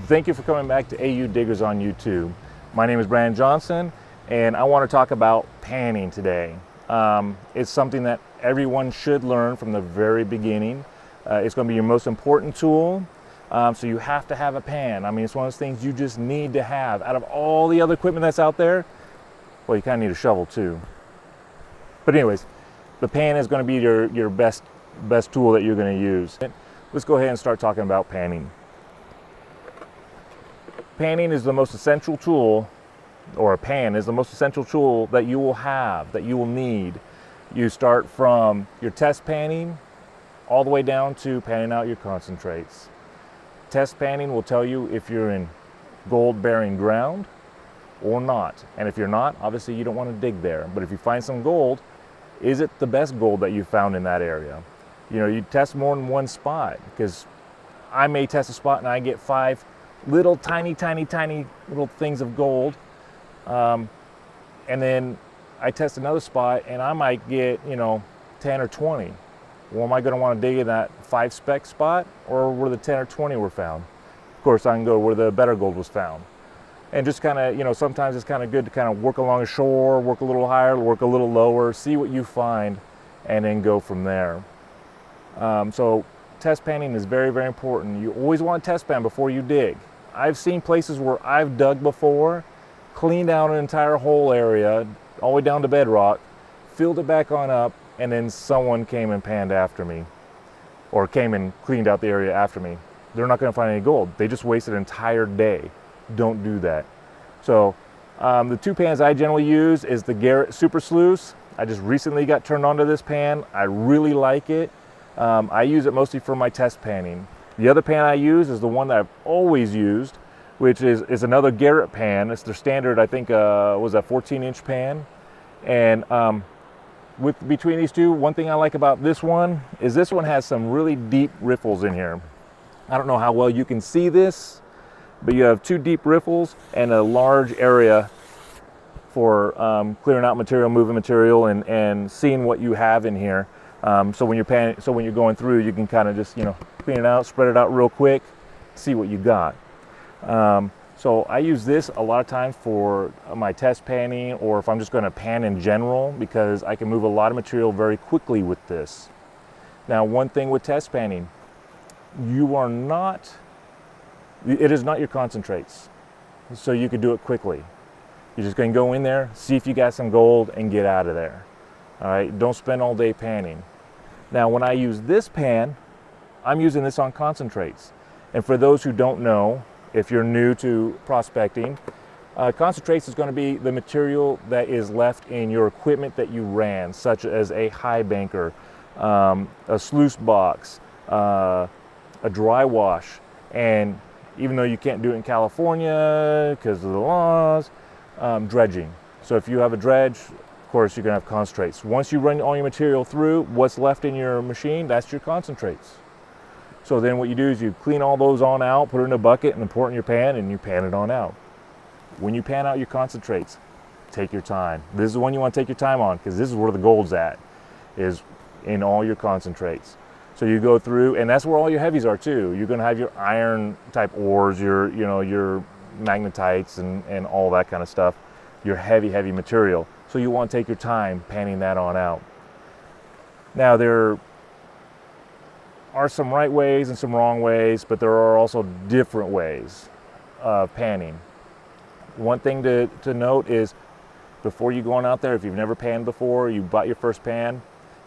Thank you for coming back to AU Diggers on YouTube. My name is Brandon Johnson, and I want to talk about panning today. It's something that everyone should learn from the very beginning. It's going to be your most important tool, so you have to have a pan. I mean, it's one of those things you just need to have. Out of all the other equipment that's out there, well, you kind of need a shovel too. But anyways, the pan is going to be your best tool that you're going to use. Let's go ahead and start talking about panning. Panning is the most essential tool, or a pan is the most essential tool that you will have, that you will need. You start from your test panning all the way down to panning out your concentrates. Test panning will tell you if you're in gold bearing ground or not. And if you're not, obviously you don't want to dig there. But if you find some gold, is it the best gold that you found in that area? You know, you test more than one spot, because I may test a spot and I get 5 little tiny little things of gold, and then I test another spot and I might get 10 or 20. Well, am I going to want to dig in that 5 speck spot, or where the 10 or 20 were found? Of course, I can go where the better gold was found. And just kind of, sometimes it's kind of good to kind of work along the shore, work a little higher, work a little lower, see what you find, and then go from there. So test panning is very, very important. You always want to test pan before you dig. I've seen places where I've dug before, cleaned out an entire hole area, all the way down to bedrock, filled it back on up, and then someone came and panned after me, or came and cleaned out the area after me. They're not going to find any gold. They just wasted an entire day. Don't do that. So the 2 pans I generally use is the Garrett Super Sluice. I just recently got turned on to this pan. I really like it. I use it mostly for my test panning. The other pan I use is the one that I've always used, which is another Garrett pan. It's their standard, I think, was a 14-inch pan. And between these two, one thing I like about this one is this one has some really deep riffles in here. I don't know how well you can see this, but you have 2 deep riffles and a large area for clearing out material, moving material, and seeing what you have in here. So when you're going through, you can kind of just clean it out, spread it out real quick, see what you got. So I use this a lot of times for my test panning, or if I'm just going to pan in general, because I can move a lot of material very quickly with this. Now, one thing with test panning, it is not your concentrates, so you could do it quickly. You're just going to go in there, see if you got some gold, and get out of there. All right, don't spend all day panning. Now, when I use this pan, I'm using this on concentrates. And for those who don't know, if you're new to prospecting, concentrates is going to be the material that is left in your equipment that you ran, such as a high banker, a sluice box, a dry wash. And even though you can't do it in California because of the laws, dredging. So if you have a dredge, of course, you're going to have concentrates. Once you run all your material through, what's left in your machine, that's your concentrates. So then what you do is you clean all those on out, put it in a bucket, and then pour it in your pan, and you pan it on out. When you pan out your concentrates, take your time. This is the one you want to take your time on, because this is where the gold's at, is in all your concentrates. So you go through, and that's where all your heavies are too. You're going to have your iron type ores, your magnetites, and all that kind of stuff, your heavy material. So you want to take your time panning that on out. Now, there are some right ways and some wrong ways, but there are also different ways of panning. One thing to note is, before you go on out there, if you've never panned before, you bought your first pan,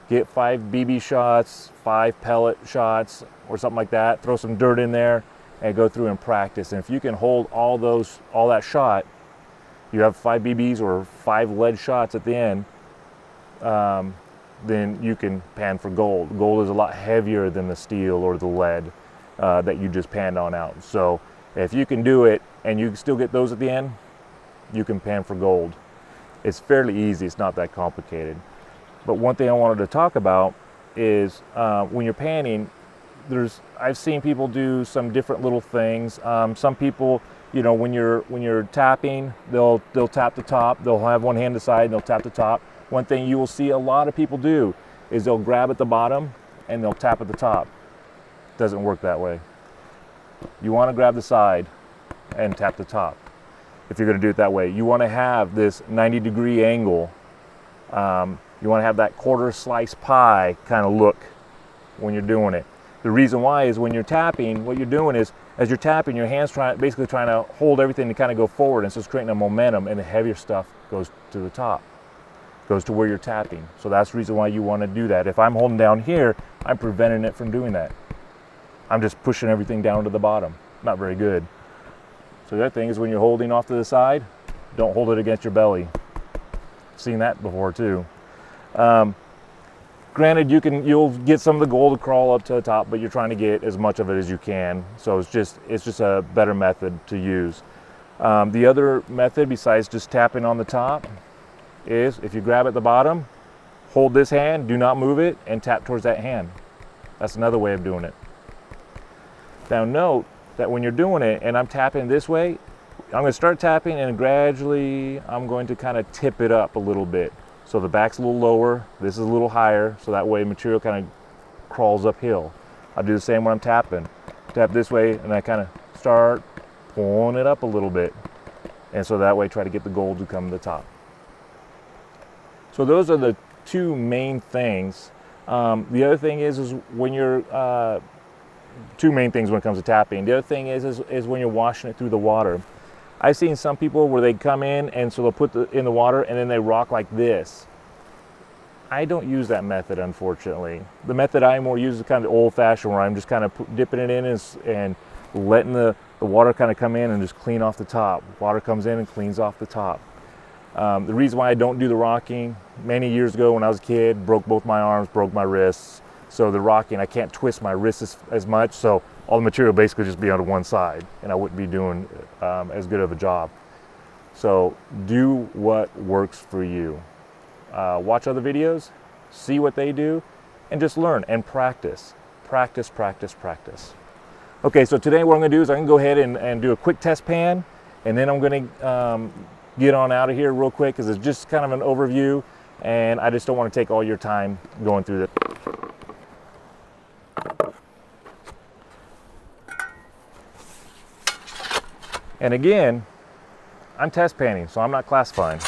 get 5 BB shots, 5 pellet shots, or something like that. Throw some dirt in there and go through and practice. And if you can hold all that shot, you have 5 BBs or 5 lead shots at the end, then you can pan for gold. Gold is a lot heavier than the steel or the lead that you just panned on out. So if you can do it and you still get those at the end, you can pan for gold. It's fairly easy. It's not that complicated. But one thing I wanted to talk about is when you're panning, I've seen people do some different little things. Some people, when you're tapping, they'll tap the top. They'll have one hand aside and they'll tap the top. One thing you will see a lot of people do is they'll grab at the bottom and they'll tap at the top. Doesn't work that way. You want to grab the side. and tap the top. If you're going to do it that way, you want to have this 90-degree angle. You want to have that quarter slice pie kind of look when you're doing it. The reason why is when you're tapping, what you're doing is, as you're tapping, your hand's basically trying to hold everything to kind of go forward, and so it's creating a momentum, and the heavier stuff goes to the top, goes to where you're tapping. So that's the reason why you want to do that. If I'm holding down here, I'm preventing it from doing that. I'm just pushing everything down to the bottom. Not very good. So the other thing is when you're holding off to the side, don't hold it against your belly. Seen that before too. Granted, you'll get some of the gold to crawl up to the top, but you're trying to get as much of it as you can. So it's just a better method to use. The other method besides just tapping on the top is if you grab at the bottom, hold this hand, do not move it, and tap towards that hand. That's another way of doing it. Now note that when you're doing it and I'm tapping this way, I'm going to start tapping and gradually I'm going to kind of tip it up a little bit. So the back's a little lower, this is a little higher, so that way material kind of crawls uphill. I'll do the same when I'm tapping. Tap this way and I kind of start pulling it up a little bit. And so that way try to get the gold to come to the top. So those are the two main things. The other thing is when you're, two main things when it comes to tapping. The other thing is when you're washing it through the water. I've seen some people where they come in and so they'll put in the water and then they rock like this. I don't use that method, unfortunately. The method I more use is kind of old-fashioned, where I'm just kind of dipping it in and letting the water kind of come in and just clean off the top. Water comes in and cleans off the top. The reason why I don't do the rocking, many years ago when I was a kid, broke both my arms, broke my wrists. So the rocking, I can't twist my wrists as much, so all the material basically just be on one side, and I wouldn't be doing as good of a job. So do what works for you. Watch other videos, see what they do, and just learn and practice. Practice, practice, practice. Okay, so today what I'm going to do is I'm going to go ahead and do a quick test pan, and then I'm going to get on out of here real quick because it's just kind of an overview, and I just don't want to take all your time going through this. And again, I'm test panning, so I'm not classifying.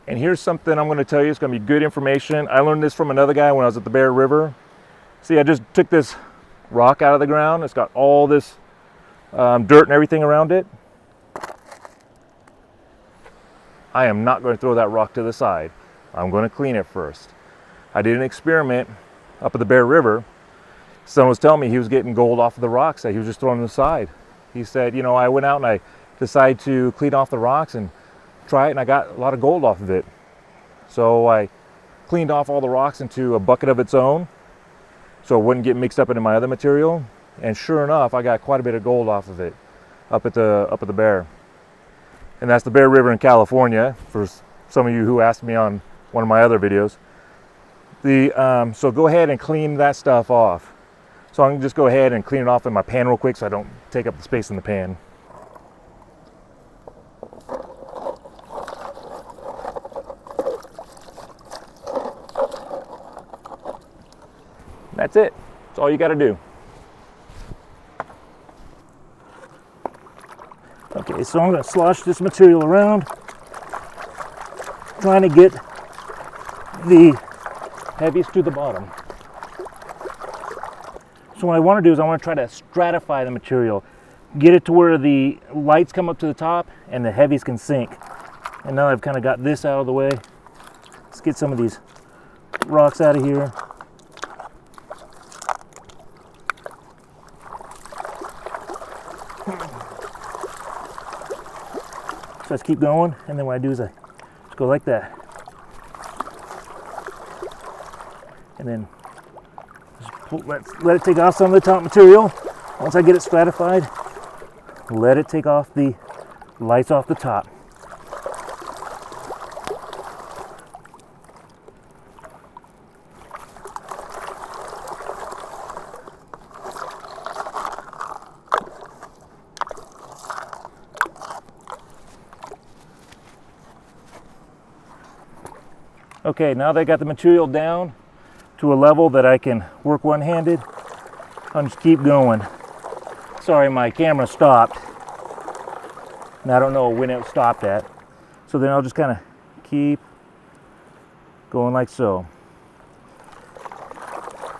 And here's something I'm going to tell you. It's going to be good information. I learned this from another guy when I was at the Bear River. See, I just took this rock out of the ground. It's got all this dirt and everything around it. I am not going to throw that rock to the side. I'm going to clean it first. I did an experiment up at the Bear River. Someone was telling me he was getting gold off of the rocks that he was just throwing to the side. He said, you know, I went out and I decided to clean off the rocks and try it, and I got a lot of gold off of it. So I cleaned off all the rocks into a bucket of its own so it wouldn't get mixed up into my other material, and sure enough I got quite a bit of gold off of it up at the Bear. And that's the Bear River in California, for some of you who asked me on one of my other videos. So go ahead and clean that stuff off. So I'm going to just go ahead and clean it off in my pan real quick so I don't take up the space in the pan. That's it. That's all you got to do. Okay, so I'm going to slosh this material around, trying to get the heaviest to the bottom. So what I want to do is I want to try to stratify the material, get it to where the lights come up to the top and the heavies can sink. And now I've kind of got this out of the way. Let's get some of these rocks out of here. So let's keep going, and then what I do is I just go like that. And then just let it take off some of the top material. Once I get it stratified, let it take off the lights off the top. Okay, now that I got the material down to a level that I can work one-handed, I'll just keep going. Sorry, my camera stopped. And I don't know when it stopped at. So then I'll just kind of keep going like so.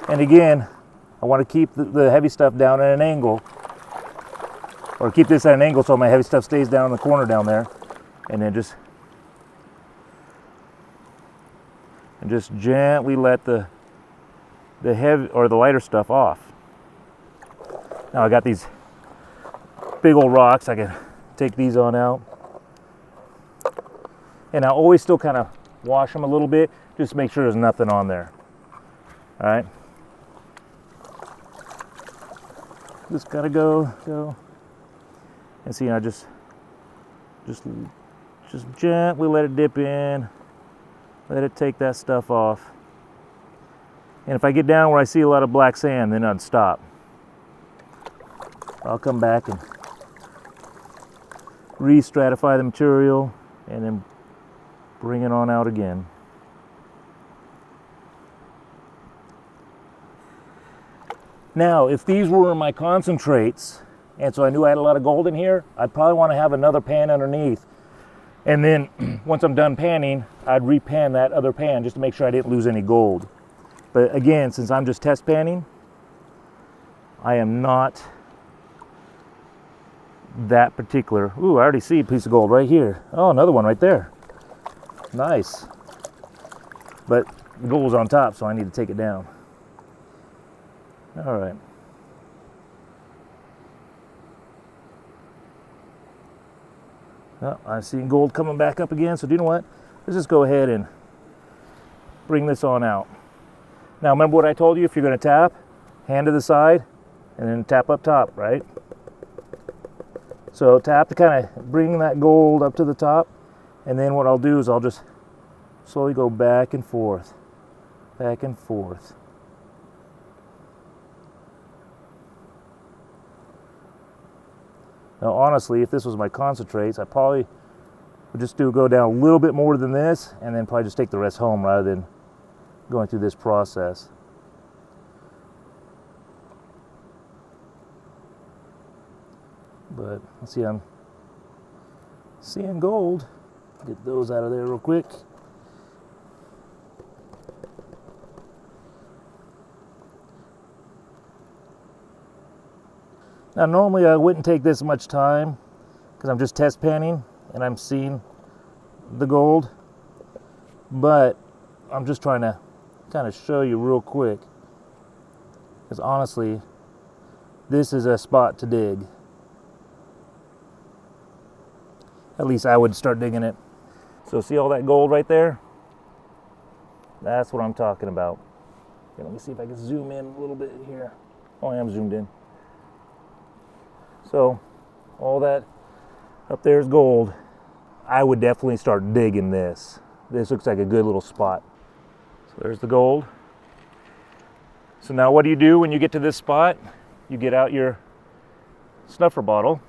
And again, I want to keep the heavy stuff down at an angle, or keep this at an angle so my heavy stuff stays down in the corner down there, and then just gently let the heavy or the lighter stuff off. Now I got these big old rocks. I can take these on out, and I always still kind of wash them a little bit just to make sure there's nothing on there. All right. Just gotta go, and see. I just gently let it dip in, let it take that stuff off. And if I get down where I see a lot of black sand, then I'd stop. I'll come back and re-stratify the material, and then bring it on out again. Now, if these were my concentrates, and so I knew I had a lot of gold in here, I'd probably want to have another pan underneath. And then once I'm done panning, I'd repan that other pan just to make sure I didn't lose any gold. But again, since I'm just test panning, I am not that particular. Ooh, I already see a piece of gold right here. Oh, another one right there. Nice. But the gold was on top, so I need to take it down. All right. Well, I'm seeing gold coming back up again, so do you know what? Let's just go ahead and bring this on out. Now, remember what I told you? If you're going to tap, hand to the side, and then tap up top, right? So tap to kind of bring that gold up to the top, and then what I'll do is I'll just slowly go back and forth, back and forth. Now, honestly, if this was my concentrates, I probably would just go down a little bit more than this, and then probably just take the rest home rather than going through this process. But let's see, I'm seeing gold. Get those out of there real quick. Now, normally I wouldn't take this much time because I'm just test panning and I'm seeing the gold, but I'm just trying to kind of show you real quick, because honestly, this is a spot to dig. At least I would start digging it. So see all that gold right there? That's what I'm talking about. Okay, let me see if I can zoom in a little bit here. Oh, I am zoomed in. So all that up there is gold. I would definitely start digging this. This looks like a good little spot. So there's the gold. So now what do you do when you get to this spot? You get out your snuffer bottle.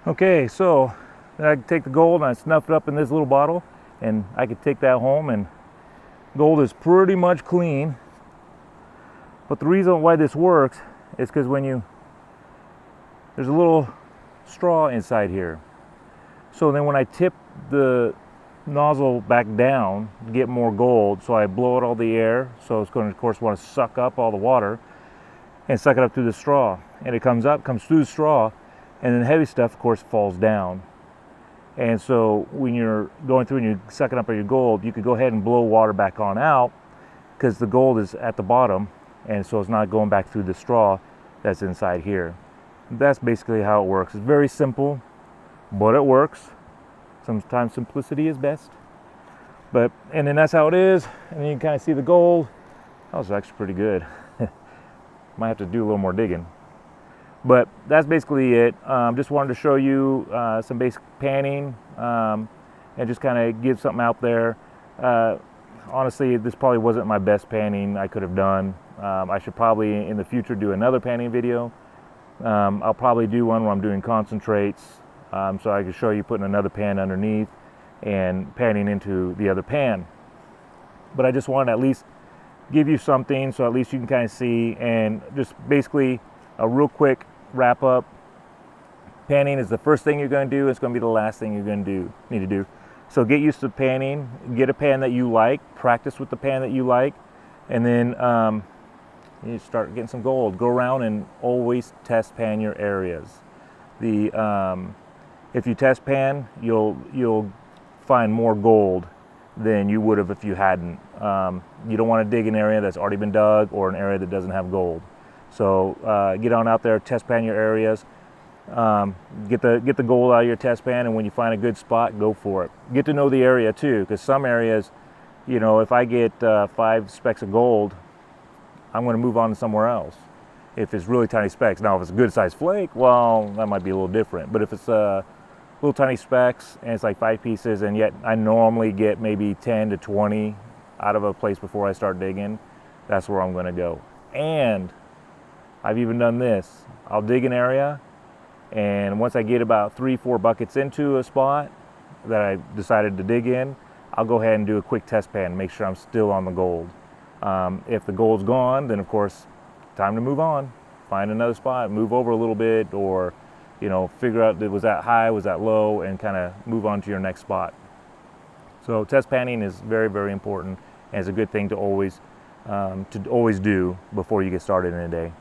Okay, so then I can take the gold and I snuff it up in this little bottle, and I could take that home, and gold is pretty much clean. But the reason why this works is because there's a little straw inside here. So then when I tip the nozzle back down to get more gold, so I blow out all the air, so it's going to, of course, want to suck up all the water and suck it up through the straw. And it comes through the straw, and then the heavy stuff, of course, falls down. And so when you're going through and you're sucking up all your gold, you could go ahead and blow water back on out because the gold is at the bottom, and so it's not going back through the straw that's inside here. That's basically how it works. It's very simple, but it works. Sometimes simplicity is best. And then that's how it is. And then you can kind of see the gold. That was actually pretty good. Might have to do a little more digging. But that's basically it. Just wanted to show you some basic panning and just kind of give something out there. Honestly, this probably wasn't my best panning I could have done. I should probably in the future do another panning video. I'll probably do one where I'm doing concentrates, so I can show you putting another pan underneath and panning into the other pan. But I just wanted to at least give you something so at least you can kind of see, and just basically a real quick wrap up. Panning is the first thing you're going to do. It's going to be the last thing you're going to need to do. So get used to panning. Get a pan that you like. Practice with the pan that you like, and then you start getting some gold. Go around and always test pan your areas. If you test pan, you'll find more gold than you would have if you hadn't. You don't want to dig an area that's already been dug or an area that doesn't have gold. So get on out there, test pan your areas. Get the gold out of your test pan, and when you find a good spot, go for it. Get to know the area too, because some areas, you know, if I get 5 specks of gold, I'm going to move on to somewhere else. If it's really tiny specks. Now, if it's a good sized flake, well, that might be a little different. But if it's little tiny specks and it's like 5 pieces, and yet I normally get maybe 10 to 20 out of a place before I start digging, that's where I'm going to go. And I've even done this. I'll dig an area, and once I get about 3-4 buckets into a spot that I decided to dig in, I'll go ahead and do a quick test pan, make sure I'm still on the gold. If the gold's gone, then of course, time to move on. Find another spot, move over a little bit, or you know, figure out was that high, was that low, and kind of move on to your next spot. So test panning is very, very important, and it's a good thing to always do before you get started in a day.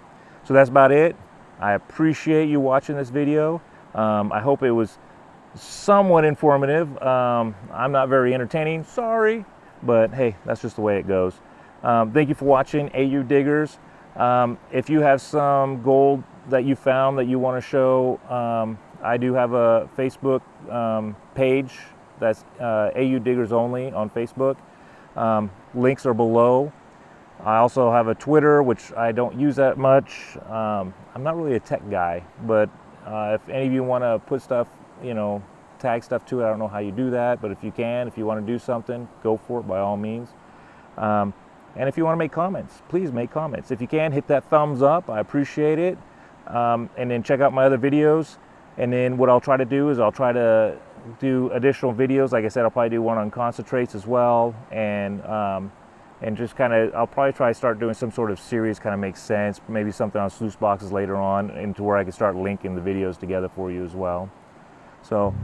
So that's about it. I appreciate you watching this video. I hope it was somewhat informative. I'm not very entertaining, sorry, but hey, that's just the way it goes. Thank you for watching, AU Diggers. If you have some gold that you found that you want to show, I do have a Facebook page that's AU Diggers Only on Facebook. Links are below. I also have a Twitter, which I don't use that much. I'm not really a tech guy, but if any of you want to put stuff, you know, tag stuff to it, I don't know how you do that, but if you can, if you want to do something, go for it by all means. And if you want to make comments, please make comments. If you can, hit that thumbs up. I appreciate it. And then check out my other videos. And then what I'll try to do is I'll try to do additional videos. Like I said, I'll probably do one on concentrates as well. And just kind of, I'll probably try to start doing some sort of series, kind of makes sense. Maybe something on sluice boxes later on, into where I can start linking the videos together for you as well. So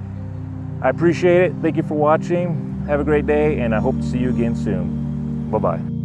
I appreciate it. Thank you for watching. Have a great day, and I hope to see you again soon. Bye-bye.